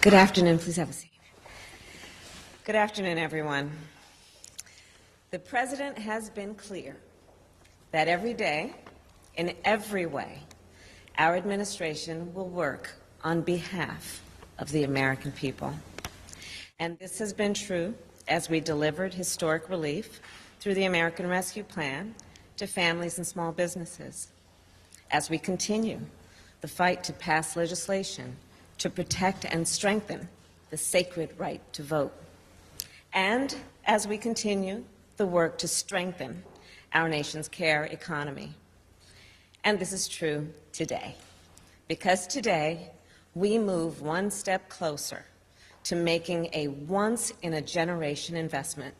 Good afternoon. Please have a seat. Good afternoon, everyone. The President has been clear that every day, in every way, our administration will work on behalf of the American people. And this has been true as we delivered historic relief through the American Rescue Plan to families and small businesses, as we continue the fight to pass legislation to protect and strengthen the sacred right to vote, and as we continue the work to strengthen our nation's care economy. And this is true today, because today we move one step closer to making a once-in-a-generation investment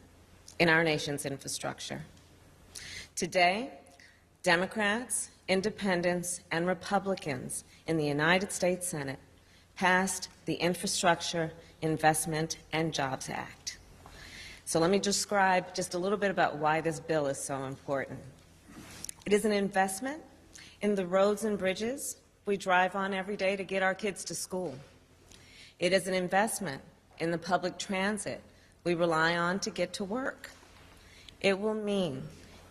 in our nation's infrastructure. Today, Democrats, Independents, and Republicans in the United States Senate passed the Infrastructure Investment and Jobs Act. So let me describe just a little bit about why this bill is so important. It is an investment in the roads and bridges we drive on every day to get our kids to school. It is an investment in the public transit we rely on to get to work. It will mean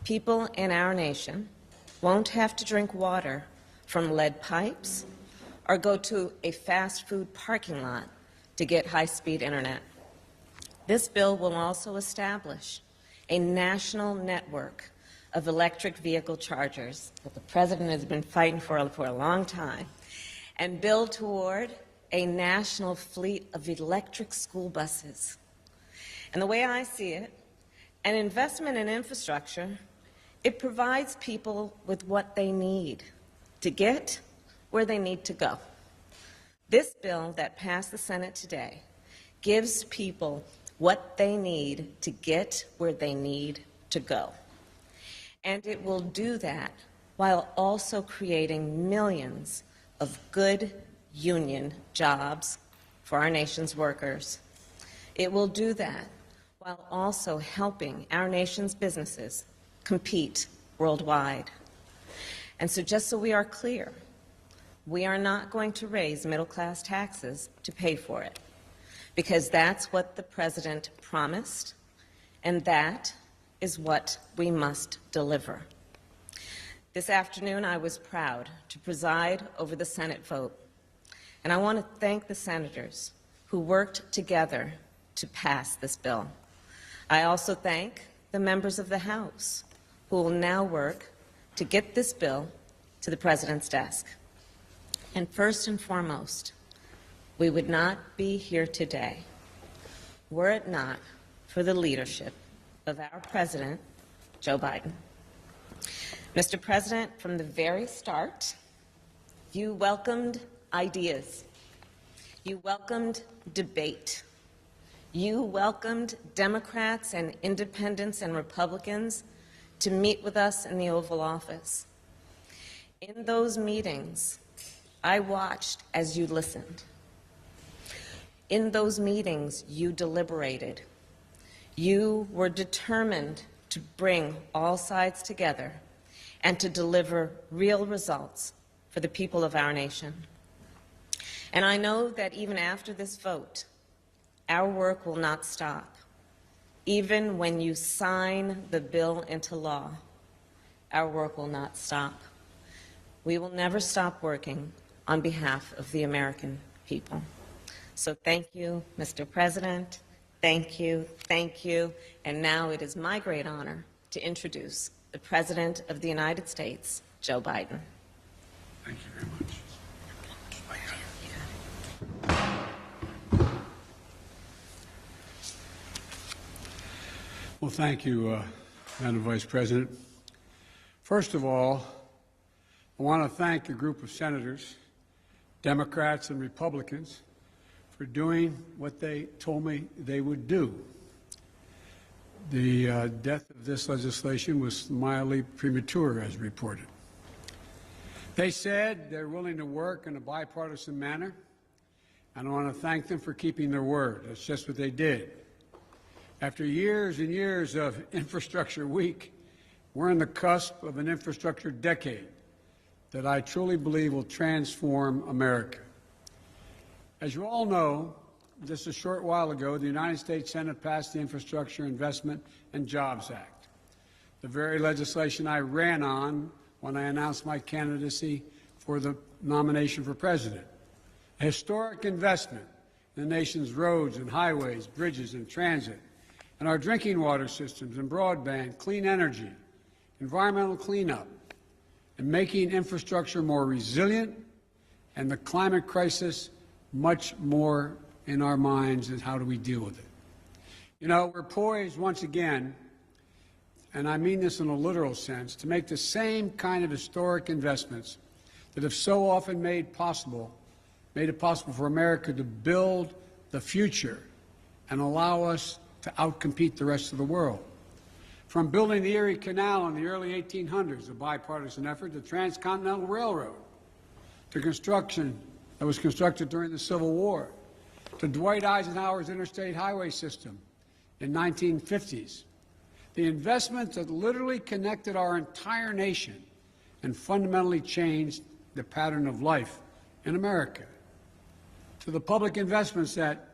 people in our nation won't have to drink water from lead pipes or go to a fast food parking lot to get high-speed internet. This bill will also establish a national network of electric vehicle chargers that the President has been fighting for a long time, and build toward a national fleet of electric school buses. And the way I see it, an investment in infrastructure, it provides people with what they need to get where they need to go. This bill that passed the Senate today gives people what they need to get where they need to go. And it will do that while also creating millions of good union jobs for our nation's workers. It will do that while also helping our nation's businesses compete worldwide. And so just so we are clear, we are not going to raise middle-class taxes to pay for it, because that's what the President promised, and that is what we must deliver. This afternoon, I was proud to preside over the Senate vote, and I want to thank the senators who worked together to pass this bill. I also thank the members of the House who will now work to get this bill to the President's desk. And first and foremost, we would not be here today were it not for the leadership of our President, Joe Biden. Mr. President, from the very start, you welcomed ideas. You welcomed debate. You welcomed Democrats and Independents and Republicans to meet with us in the Oval Office. In those meetings, I watched as you listened. In those meetings, you deliberated. You were determined to bring all sides together and to deliver real results for the people of our nation. And I know that even after this vote, our work will not stop. Even when you sign the bill into law, our work will not stop. We will never stop working on behalf of the American people. So thank you, Mr. President. Thank you, thank you. And now it is my great honor to introduce the President of the United States, Joe Biden. Thank you very much. Well, thank you, Madam Vice President. First of all, I want to thank a group of senators, Democrats and Republicans, for doing what they told me they would do. The death of this legislation was mildly premature, as reported. They said they're willing to work in a bipartisan manner, and I want to thank them for keeping their word. That's just what they did. After years and years of infrastructure week, we're on the cusp of an infrastructure decade that I truly believe will transform America. As you all know, just a short while ago, the United States Senate passed the Infrastructure Investment and Jobs Act, the very legislation I ran on when I announced my candidacy for the nomination for president. A historic investment in the nation's roads and highways, bridges and transit, and our drinking water systems and broadband, clean energy, environmental cleanup, and making infrastructure more resilient, and the climate crisis much more in our minds and how do we deal with it. You know, we're poised once again, and I mean this in a literal sense, to make the same kind of historic investments that have so often made it possible for America to build the future and allow us to outcompete the rest of the world. From building the Erie Canal in the early 1800s, a bipartisan effort, the Transcontinental Railroad, to construction that was constructed during the Civil War, to Dwight Eisenhower's interstate highway system in 1950s, the investment that literally connected our entire nation and fundamentally changed the pattern of life in America, to the public investments that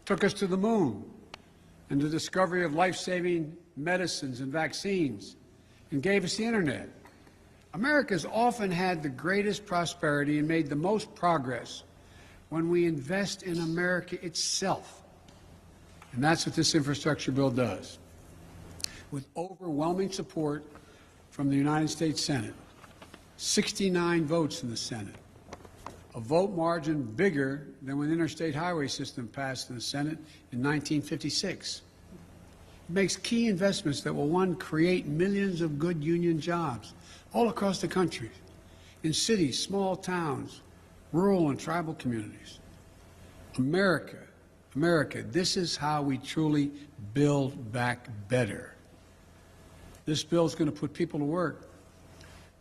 took us to the moon and the discovery of life-saving medicines and vaccines and gave us the internet. America's often had the greatest prosperity and made the most progress when we invest in America itself. And that's what this infrastructure bill does. With overwhelming support from the United States Senate, 69 votes in the Senate, a vote margin bigger than when the interstate highway system passed in the Senate in 1956. It makes key investments that will, one, create millions of good union jobs all across the country, in cities, small towns, rural and tribal communities. America, this is how we truly build back better. This bill is going to put people to work,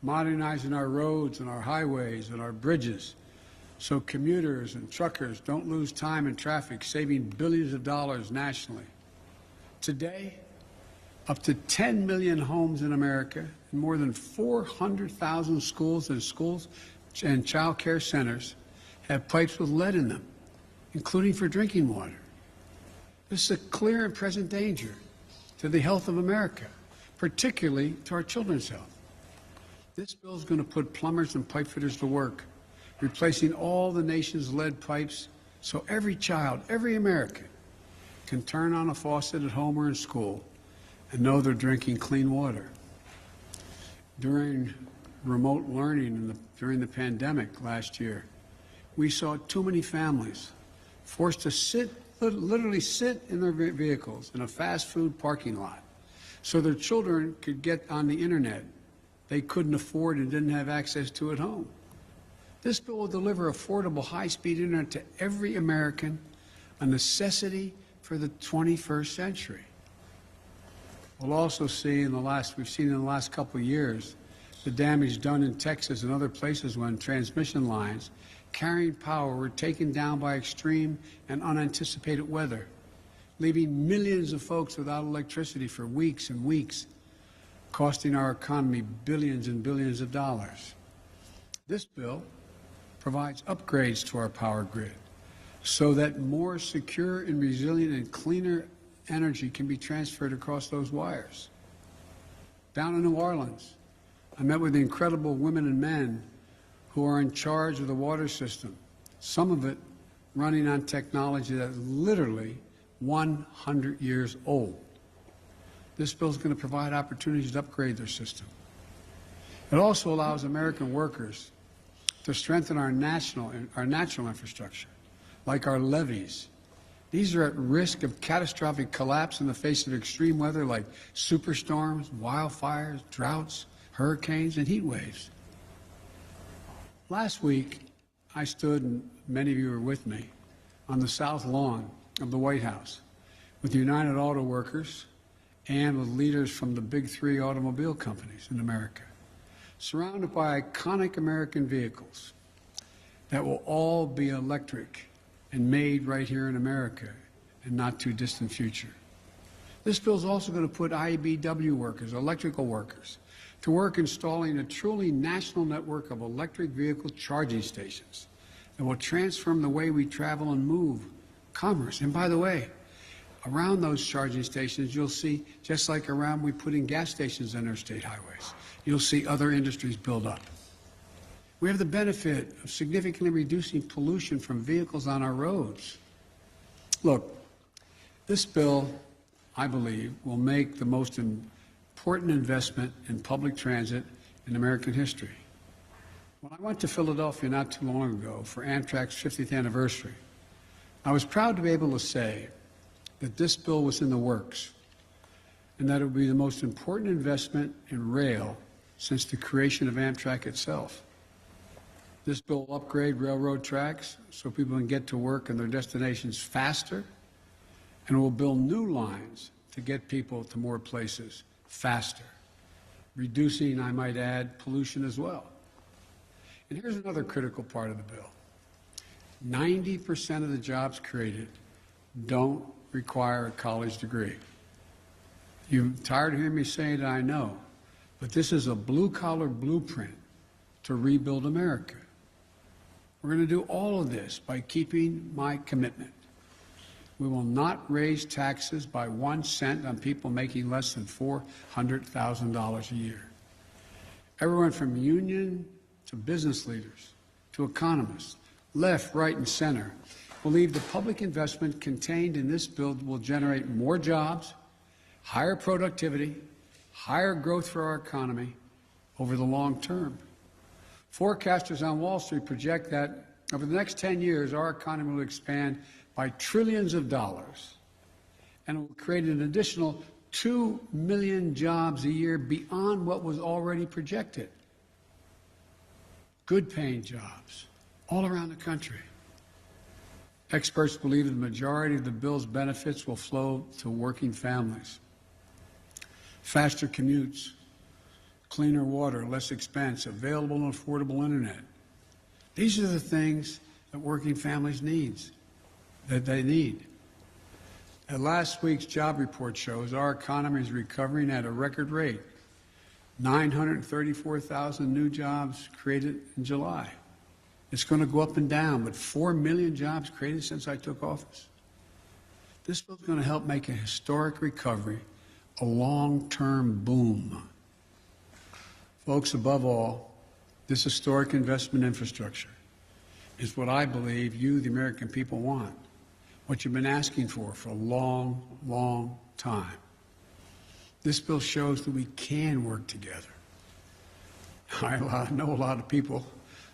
modernizing our roads and our highways and our bridges so commuters and truckers don't lose time in traffic, saving billions of dollars nationally. Today, up to 10 million homes in America and more than 400,000 schools and child care centers have pipes with lead in them, including for drinking water. This is a clear and present danger to the health of America, particularly to our children's health. This bill is going to put plumbers and pipe fitters to work, replacing all the nation's lead pipes so every child, every American, can turn on a faucet at home or in school and know they're drinking clean water. During remote learning during the pandemic last year, we saw too many families forced to literally sit in their vehicles in a fast food parking lot so their children could get on the internet they couldn't afford and didn't have access to at home. This bill will deliver affordable high-speed internet to every American, a necessity for the 21st century. We'll also see we've seen in the last couple of years, the damage done in Texas and other places when transmission lines carrying power were taken down by extreme and unanticipated weather, leaving millions of folks without electricity for weeks and weeks, costing our economy billions and billions of dollars. This bill provides upgrades to our power grid so that more secure and resilient and cleaner energy can be transferred across those wires. Down in New Orleans, I met with the incredible women and men who are in charge of the water system, some of it running on technology that literally 100 years old. This bill is going to provide opportunities to upgrade their system. It also allows American workers to strengthen our natural infrastructure, like our levees. These are at risk of catastrophic collapse in the face of extreme weather like superstorms, wildfires, droughts, hurricanes, and heat waves. Last week, I stood, and many of you were with me, on the south lawn of the White House with United Auto Workers and with leaders from the big three automobile companies in America, surrounded by iconic American vehicles that will all be electric and made right here in America in not too distant future. This bill is also going to put IBW workers, electrical workers, to work installing a truly national network of electric vehicle charging stations that will transform the way we travel and move commerce. And by the way, around those charging stations, you'll see, just like around we put in gas stations on interstate highways, you'll see other industries build up. We have the benefit of significantly reducing pollution from vehicles on our roads. Look, this bill, I believe, will make the most important investment in public transit in American history. When I went to Philadelphia not too long ago for Amtrak's 50th anniversary, I was proud to be able to say that this bill was in the works and that it would be the most important investment in rail since the creation of Amtrak itself. This bill will upgrade railroad tracks so people can get to work and their destinations faster, and it will build new lines to get people to more places faster, reducing, I might add, pollution as well. And here's another critical part of the bill. 90% of the jobs created don't require a college degree. You're tired of hearing me say it, I know, but this is a blue-collar blueprint to rebuild America. We're going to do all of this by keeping my commitment. We will not raise taxes by 1 cent on people making less than $400,000 a year. Everyone from union to business leaders to economists, left, right, and center, believe the public investment contained in this bill will generate more jobs, higher productivity, higher growth for our economy over the long term. Forecasters on Wall Street project that over the next 10 years, our economy will expand by trillions of dollars, and it will create an additional 2 million jobs a year beyond what was already projected. Good-paying jobs all around the country. Experts believe that the majority of the bill's benefits will flow to working families. Faster commutes, cleaner water, less expense, available and affordable internet. These are the things that working families need. And last week's job report shows our economy is recovering at a record rate. 934,000 new jobs created in July. It's going to go up and down, but 4 million jobs created since I took office. This bill is going to help make a historic recovery a long-term boom. Folks, above all, this historic investment in infrastructure is what I believe you, the American people, want, what you've been asking for a long, long time. This bill shows that we can work together. I know a lot of people,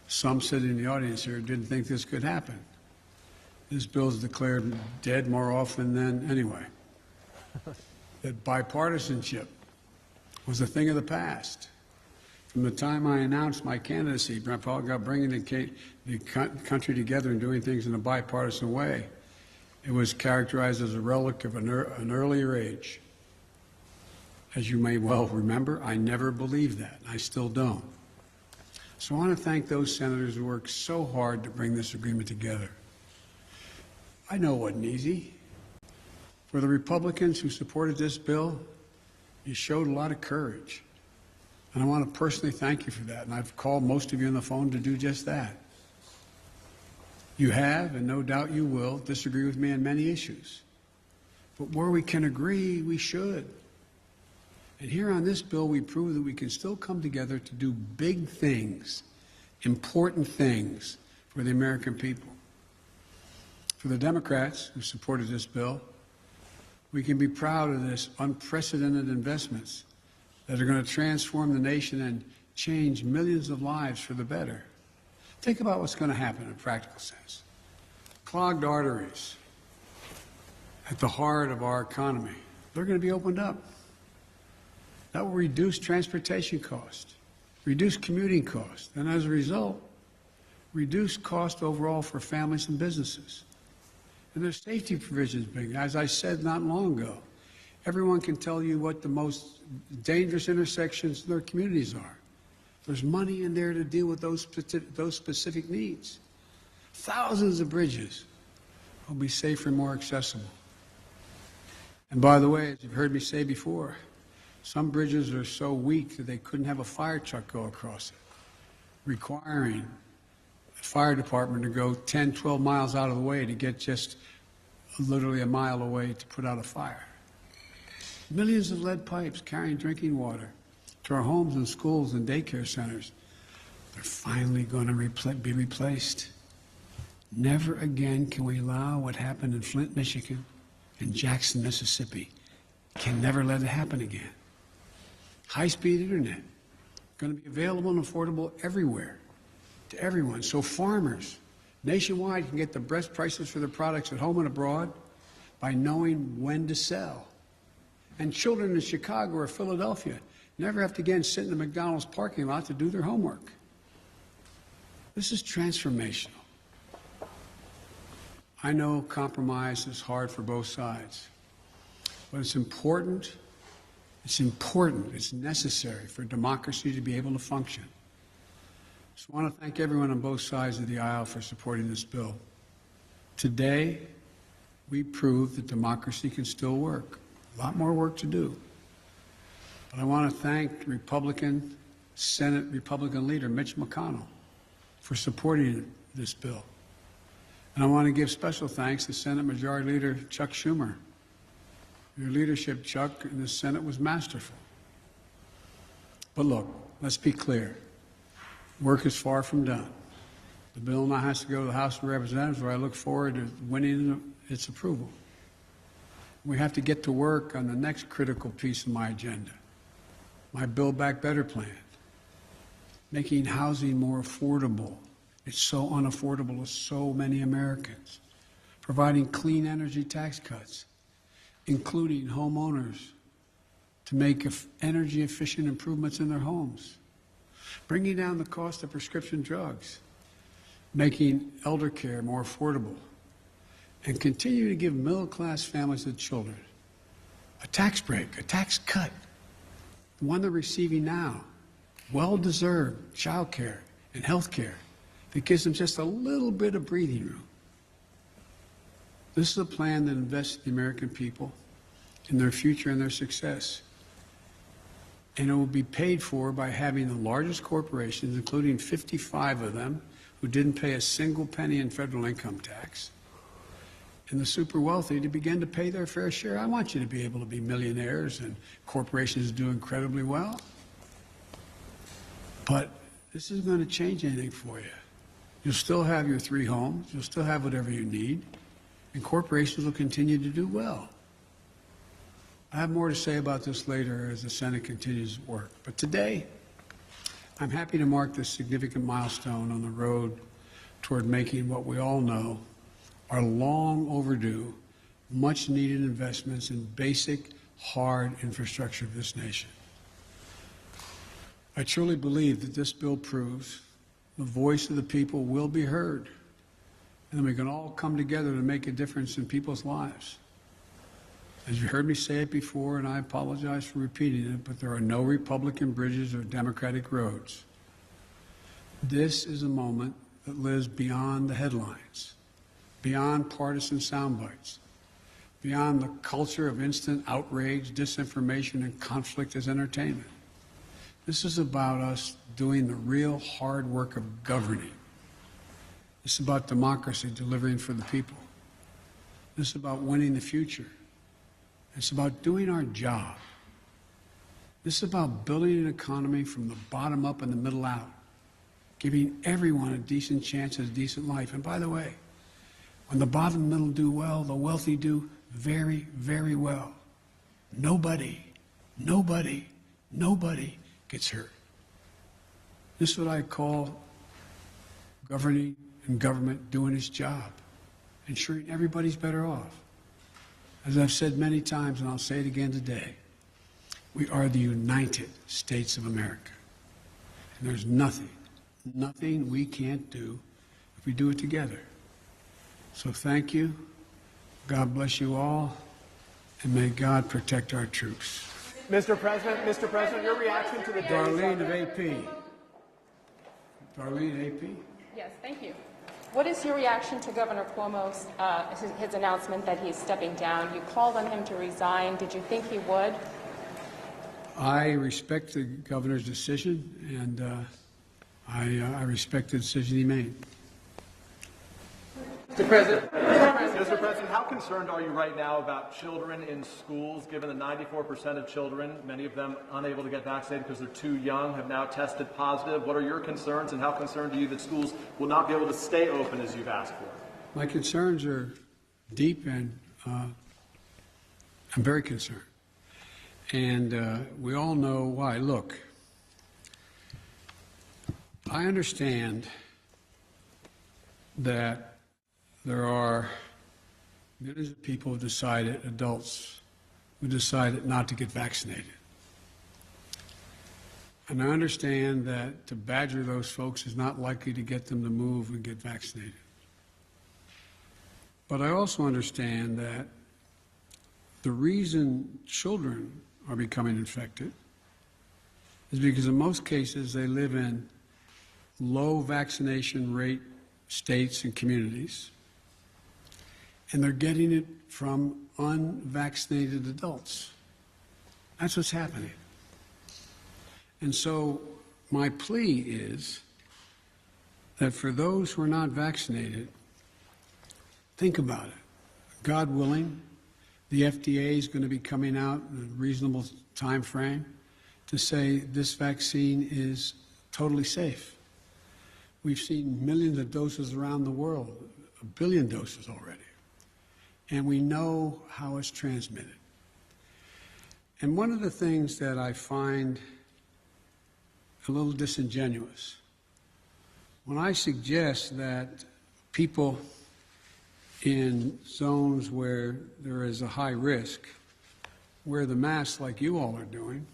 some sitting in the audience here, didn't think this could happen. This bill is declared dead more often than anyway. That bipartisanship was a thing of the past. From the time I announced my candidacy, about bringing the country together and doing things in a bipartisan way, it was characterized as a relic of an earlier age. As you may well remember, I never believed that. I still don't. So I want to thank those senators who worked so hard to bring this agreement together. I know it wasn't easy. For the Republicans who supported this bill, you showed a lot of courage. And I want to personally thank you for that. And I've called most of you on the phone to do just that. You have, and no doubt you will, disagree with me on many issues. But where we can agree, we should. And here on this bill, we prove that we can still come together to do big things, important things for the American people. For the Democrats who supported this bill, We can be proud of this unprecedented investments that are going to transform the nation and change millions of lives for the better. Think about what's going to happen in a practical sense. Clogged arteries at the heart of our economy, they're going to be opened up. That will reduce transportation costs, reduce commuting costs, and as a result, reduce cost overall for families and businesses. And there's safety provisions being, as I said not long ago, everyone can tell you what the most dangerous intersections in their communities are. There's money in there to deal with those specific needs. Thousands of bridges will be safer and more accessible. And by the way, as you've heard me say before, some bridges are so weak that they couldn't have a fire truck go across it, requiring the fire department to go 10, 12 miles out of the way to get just literally a mile away to put out a fire. Millions of lead pipes carrying drinking water to our homes and schools and daycare centers, they're finally going to be replaced. Never again can we allow what happened in Flint, Michigan, and Jackson, Mississippi. Can never let it happen again. High-speed internet, going to be available and affordable everywhere to everyone. So farmers nationwide can get the best prices for their products at home and abroad by knowing when to sell. And children in Chicago or Philadelphia never have to again sit in the McDonald's parking lot to do their homework. This is transformational. I know compromise is hard for both sides, but it's important, it's necessary for democracy to be able to function. So I want to thank everyone on both sides of the aisle for supporting this bill. Today, we proved that democracy can still work. A lot more work to do. But I want to thank Senate Republican leader Mitch McConnell for supporting this bill. And I want to give special thanks to Senate Majority Leader Chuck Schumer. Your leadership, Chuck, in the Senate was masterful. But look, let's be clear. Work is far from done. The bill now has to go to the House of Representatives, where I look forward to winning its approval. We have to get to work on the next critical piece of my agenda, my Build Back Better plan, making housing more affordable. It's so unaffordable to so many Americans, providing clean energy tax cuts, including homeowners to make energy efficient improvements in their homes, bringing down the cost of prescription drugs, making elder care more affordable, and continue to give middle-class families and children a tax break, a tax cut, the one they're receiving now, well-deserved child care and health care that gives them just a little bit of breathing room. This is a plan that invests in the American people, in their future and their success. And it will be paid for by having the largest corporations, including 55 of them, who didn't pay a single penny in federal income tax, and the super wealthy to begin to pay their fair share. I want you to be able to be millionaires and corporations do incredibly well. But this isn't going to change anything for you. You'll still have your 3 homes, you'll still have whatever you need, and corporations will continue to do well. I have more to say about this later as the Senate continues its work. But today, I'm happy to mark this significant milestone on the road toward making what we all know are long overdue, much needed investments in basic, hard infrastructure of this nation. I truly believe that this bill proves the voice of the people will be heard, and that we can all come together to make a difference in people's lives. As you heard me say it before, and I apologize for repeating it, but there are no Republican bridges or Democratic roads. This is a moment that lives beyond the headlines, beyond partisan sound bites, beyond the culture of instant outrage, disinformation, and conflict as entertainment. This is about us doing the real hard work of governing. This is about democracy delivering for the people. This is about winning the future. It's about doing our job. This is about building an economy from the bottom up and the middle out, giving everyone a decent chance at a decent life. And by the way, when the bottom and middle do well, the wealthy do very, very well. Nobody gets hurt. This is what I call governing and government doing its job, ensuring everybody's better off. As I've said many times, and I'll say it again today, we are the United States of America. And there's nothing we can't do if we do it together. So thank you. God bless you all, and may God protect our troops. Mr. President, your reaction to the Darlene of AP. Darlene, AP? Yes, thank you. What is your reaction to Governor Cuomo's his announcement that he's stepping down? You called on him to resign. Did you think he would? I respect the governor's decision, and I respect the decision he made. Mr. President, how concerned are you right now about children in schools, given that 94% of children, many of them unable to get vaccinated because they're too young, have now tested positive? What are your concerns, and how concerned are you that schools will not be able to stay open as you've asked for? My concerns are deep, and I'm very concerned. And we all know why. Look, I understand that there are millions of people who decided, adults, who decided not to get vaccinated. And I understand that to badger those folks is not likely to get them to move and get vaccinated. But I also understand that the reason children are becoming infected is because in most cases they live in low vaccination rate states and communities, and they're getting it from unvaccinated adults. That's what's happening. And so my plea is that for those who are not vaccinated, think about it. God willing, the FDA is going to be coming out in a reasonable time frame to say this vaccine is totally safe. We've seen millions of doses around the world, 1 billion doses already. And we know how it's transmitted. And one of the things that I find a little disingenuous, when I suggest that people in zones where there is a high risk wear the mask like you all are doing,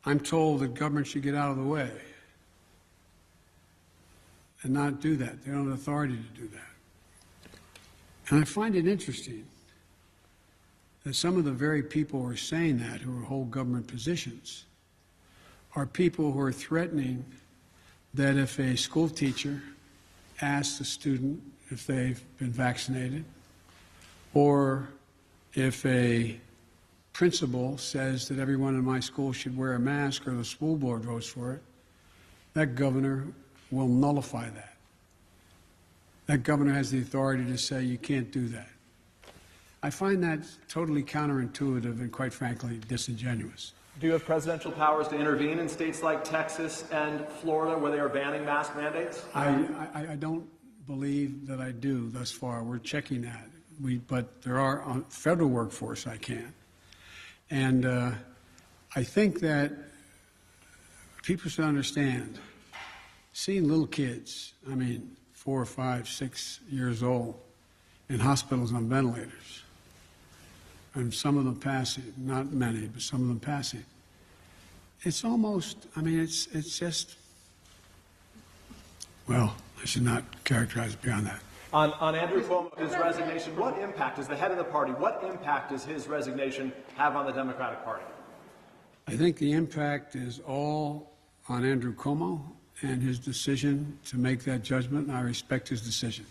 I'm told that government should get out of the way and not do that. They don't have authority to do that. And I find it interesting that some of the very people who are saying that, who hold government positions, are people who are threatening that if a school teacher asks a student if they've been vaccinated, or if a principal says that everyone in my school should wear a mask, or the school board votes for it, that governor will nullify that. That governor has the authority to say you can't do that. I find that totally counterintuitive and, quite frankly, disingenuous. Do you have presidential powers to intervene in states like Texas and Florida where they are banning mask mandates? I don't believe that I do thus far. We're checking that. But there are on federal workforce I can. And I think that people should understand, seeing little kids, 4, 5, 6 years old, in hospitals on ventilators, and some of them passing, not many, but some of them passing. It's almost, it's just, well, I should not characterize it beyond that. On Andrew Cuomo, his resignation, what impact, as the head of the party, what impact does his resignation have on the Democratic Party? I think the impact is all on Andrew Cuomo and his decision to make that judgment, and I respect his decision.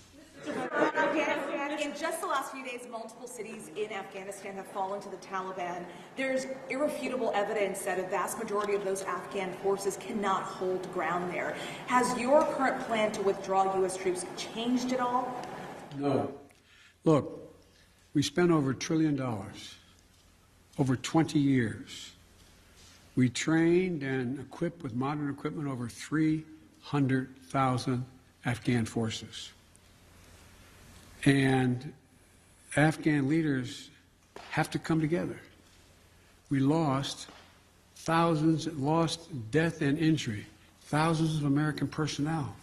In just the last few days, multiple cities in Afghanistan have fallen to the Taliban. There's irrefutable evidence that a vast majority of those Afghan forces cannot hold ground there. Has your current plan to withdraw U.S. troops changed at all? No. Look, we spent over $1 trillion, over 20 years. We trained and equipped with modern equipment over 300,000 Afghan forces. And Afghan leaders have to come together. We lost death and injury, thousands of American personnel.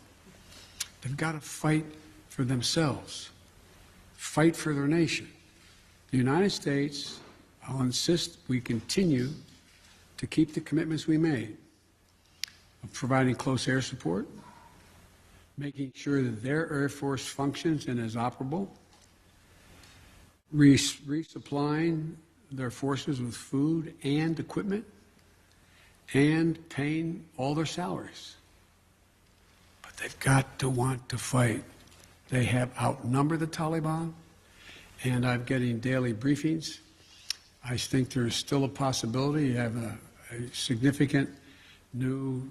They've got to fight for themselves, fight for their nation. The United States, I'll insist we continue to keep the commitments we made of providing close air support, making sure that their Air Force functions and is operable, resupplying their forces with food and equipment, and paying all their salaries. But they've got to want to fight. They have outnumbered the Taliban, and I'm getting daily briefings. I think there is still a possibility. You have a significant new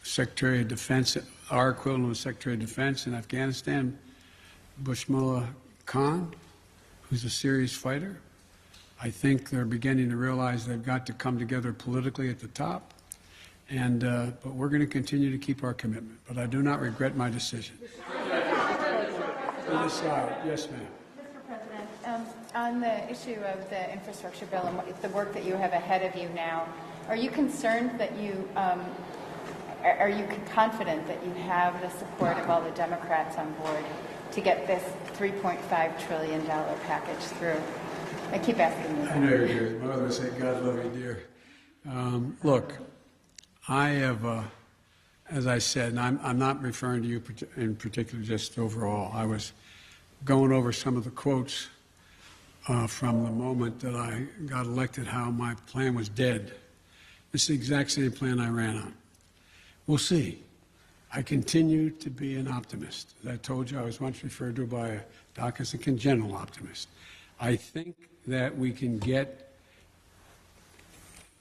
Secretary of Defense, our equivalent of Secretary of Defense in Afghanistan, Bushmullah Khan, who's a serious fighter. I think they're beginning to realize they've got to come together politically at the top, and but we're going to continue to keep our commitment. But I do not regret my decision. On this side, yes, ma'am. Mr. President, on the issue of the infrastructure bill and the work that you have ahead of you now, are you concerned that are you confident that you have the support of all the Democrats on board to get this $3.5 trillion package through? I keep asking you that. I know you're dear. My mother would say, God love you, dear. Look, I have, as I said, and I'm not referring to you in particular, just overall. I was going over some of the quotes from the moment that I got elected, how my plan was dead. It's the exact same plan I ran on. We'll see. I continue to be an optimist. As I told you, I was once referred to by a doc as a congenital optimist. I think that we can get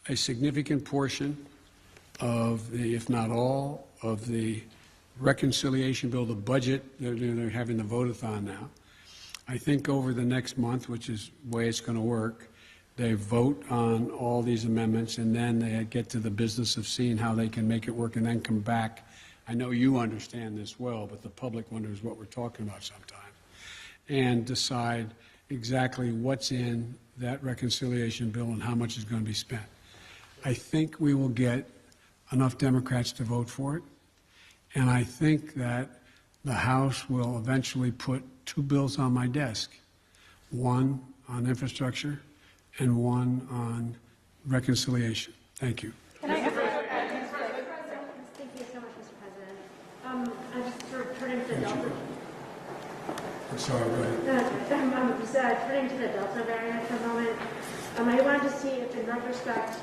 a significant portion of the, if not all, of the reconciliation bill, the budget that they're having the vote-a-thon now. I think over the next month, which is the way it's going to work, they vote on all these amendments, and then they get to the business of seeing how they can make it work and then come back. I know you understand this well, but the public wonders what we're talking about sometimes, and decide exactly what's in that reconciliation bill and how much is going to be spent. I think we will get enough Democrats to vote for it, and I think that the House will eventually put two bills on my desk, one on infrastructure and one on reconciliation. Thank you. Can I Thank you so much, Mr. President. I'm just sort of turning to the Delta. I'm sorry, go ahead. I'm just turning to the Delta variant for a moment. I wanted to see if, in retrospect,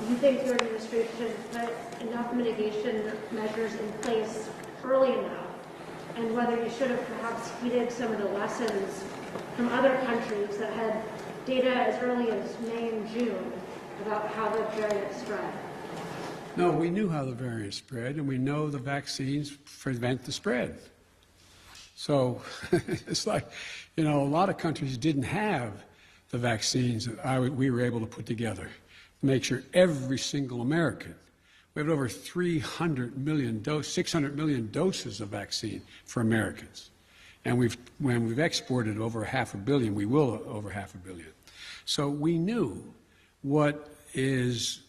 you think your administration put enough mitigation measures in place early enough, and whether you should have perhaps heeded some of the lessons from other countries that had data as early as May and June about how the variant spread. No, we knew how the variant spread, and we know the vaccines prevent the spread. So it's like, you know, a lot of countries didn't have the vaccines that we were able to put together to make sure every single American, we have over 600 million doses of vaccine for Americans. And when we've exported over 500 million, we will over 500 million. So we knew. What is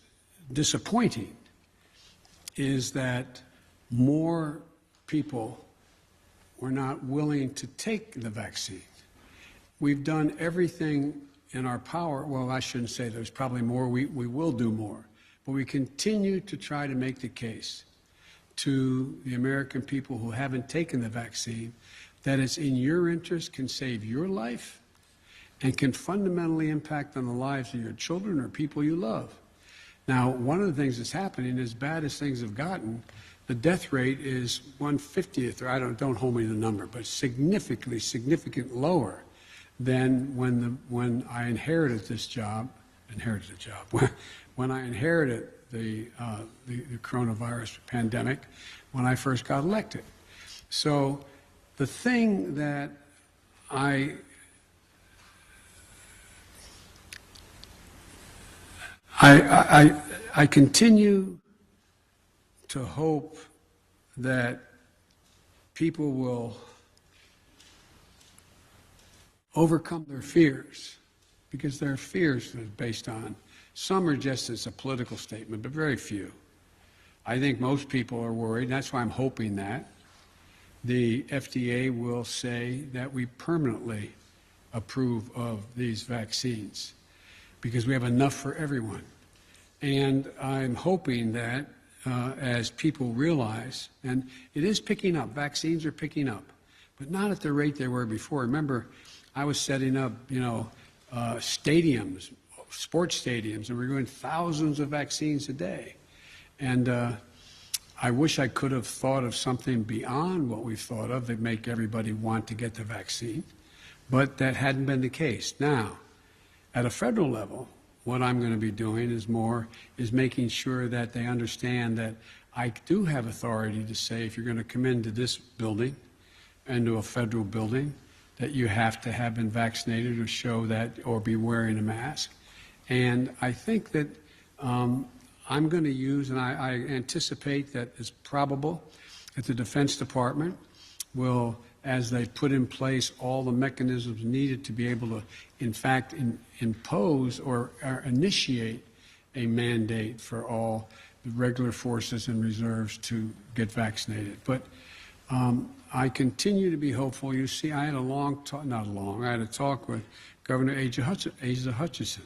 disappointing is that more people were not willing to take the vaccine. We've done everything in our power. Well, I shouldn't say there's probably more. We will do more. But we continue to try to make the case to the American people who haven't taken the vaccine that it's in your interest, can save your life, and can fundamentally impact on the lives of your children or people you love. Now, one of the things that's happening, as bad as things have gotten, the death rate is 1/50th, or don't hold me to the number, but significantly lower than when I inherited this job. When I inherited the coronavirus pandemic, when I first got elected. So the thing that I continue to hope that people will overcome their fears, because their fears are based on, some are just as a political statement, but very few. I think most people are worried, and that's why I'm hoping that the FDA will say that we permanently approve of these vaccines, because we have enough for everyone. And I'm hoping that as people realize, and it is picking up, vaccines are picking up, but not at the rate they were before. Remember, I was setting up, stadiums, sports stadiums, and we're doing thousands of vaccines a day. And I wish I could have thought of something beyond what we've thought of that make everybody want to get the vaccine, but that hadn't been the case. Now, at a federal level, what I'm going to be doing is making sure that they understand that I do have authority to say, if you're going to come into this building, into a federal building, that you have to have been vaccinated or show that, or be wearing a mask. And I think that I'm going to use, and I anticipate that it's probable that the Defense Department will, as they put in place all the mechanisms needed to be able to, in fact, impose or initiate a mandate for all the regular forces and reserves to get vaccinated. But I continue to be hopeful. You see, I had I had a talk with Governor Asa Hutchinson,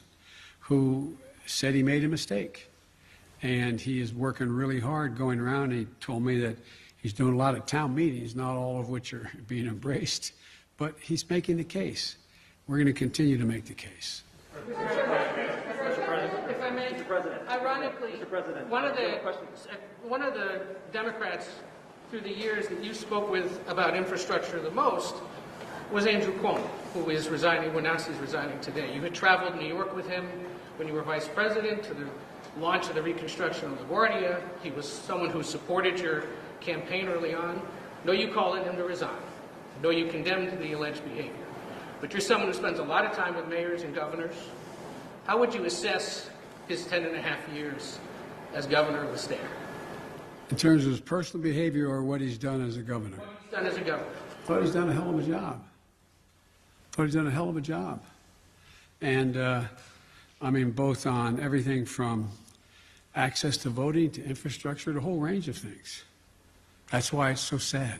who said he made a mistake. And he is working really hard going around. He told me that he's doing a lot of town meetings, not all of which are being embraced, but he's making the case. We're going to continue to make the case. If I may, ironically, one of the Democrats through the years that you spoke with about infrastructure the most was Andrew Cuomo, who is resigning, who announced he's resigning today. You had traveled to New York with him when you were vice president to the launch of the reconstruction of LaGuardia. He was someone who supported your campaign early on. No, you called on him to resign. No, you condemned the alleged behavior. But you're someone who spends a lot of time with mayors and governors. How would you assess his 10.5 years as governor of the state? In terms of his personal behavior or what he's done as a governor? What he's done as a governor. I thought he's done a hell of a job. And, I mean, both on everything from access to voting to infrastructure, to a whole range of things. That's why it's so sad.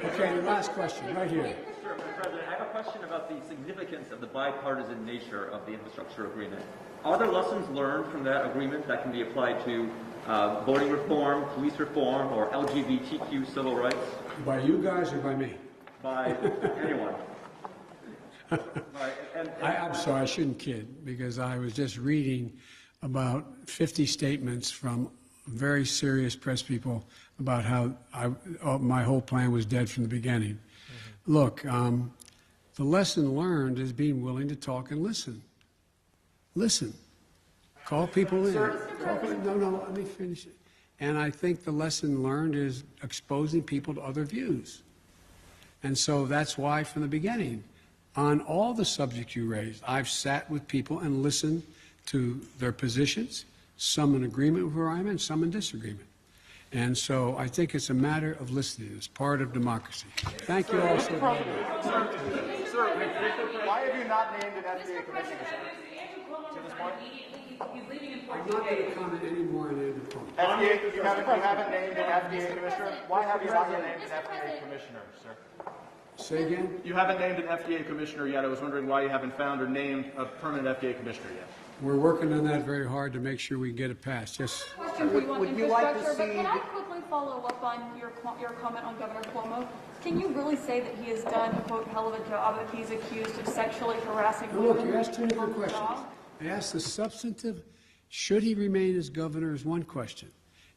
Okay, the last question, right here. Sure, Mr. President, I have a question about the significance of the bipartisan nature of the infrastructure agreement. Are there lessons learned from that agreement that can be applied to voting reform, police reform, or LGBTQ civil rights? By you guys or by me? By anyone. I'm sorry, I shouldn't kid, because I was just reading about 50 statements from very serious press people about how my whole plan was dead from the beginning. Mm-hmm. Look, the lesson learned is being willing to talk and listen. Listen. Call people in. No, let me finish it. And I think the lesson learned is exposing people to other views. And so that's why from the beginning, on all the subjects you raised, I've sat with people and listened to their positions, some in agreement with where I'm in, some in disagreement. And so I think it's a matter of listening. It's part of democracy. Thank you all so much. Sir, why have you not named an FDA commissioner to this point? I'm not going to comment any more on Andrew Cuomo. FDA, you haven't named an FDA commissioner? Why have you not named an FDA commissioner, sir? Say again? You haven't named an FDA commissioner yet. I was wondering why you haven't found or named a permanent FDA commissioner yet. We're working on that very hard to make sure we get it passed. Yes. Question for you on infrastructure, but can I quickly follow up on your comment on Governor Cuomo? Can you really say that he has done a quote hell of a job, that he's accused of sexually harassing women? Look, you asked two different questions. I asked the substantive, should he remain as governor, is one question.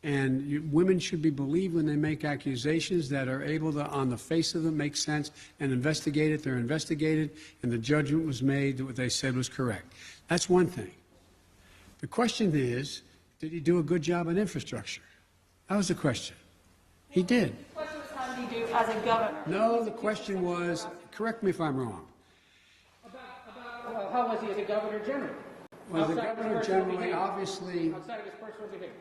And women should be believed when they make accusations that are able to, on the face of them, make sense and investigate it. They're investigated, and the judgment was made that what they said was correct. That's one thing. The question is, did he do a good job on infrastructure? That was the question. He did. The question was, how did he do as a governor? No, the question was, correct me if I'm wrong. How was he as a governor general? Well, the governor generally, obviously, outside of his personal behavior.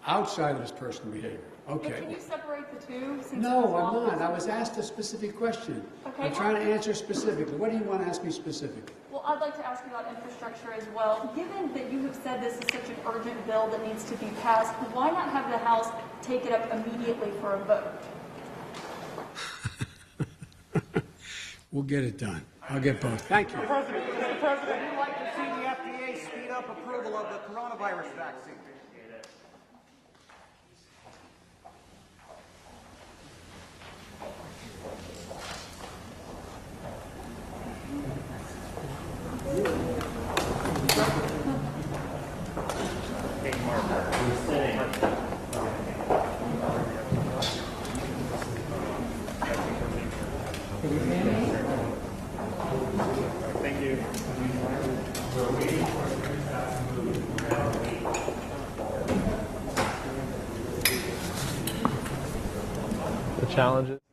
outside of his personal behavior. But can Okay. you separate the two? Since No, it's I'm lawful? not. I was asked a specific question. Okay. I'm trying to answer specifically. What do you want to ask me specifically? Well, I'd like to ask you about infrastructure as well. Given that you have said this is such an urgent bill that needs to be passed, why not have the House take it up immediately for a vote? We'll get it done. I'll get both. Thank you. Mr. President, we'd like to see the FDA speed up approval of the coronavirus vaccine. Thank you. The challenges.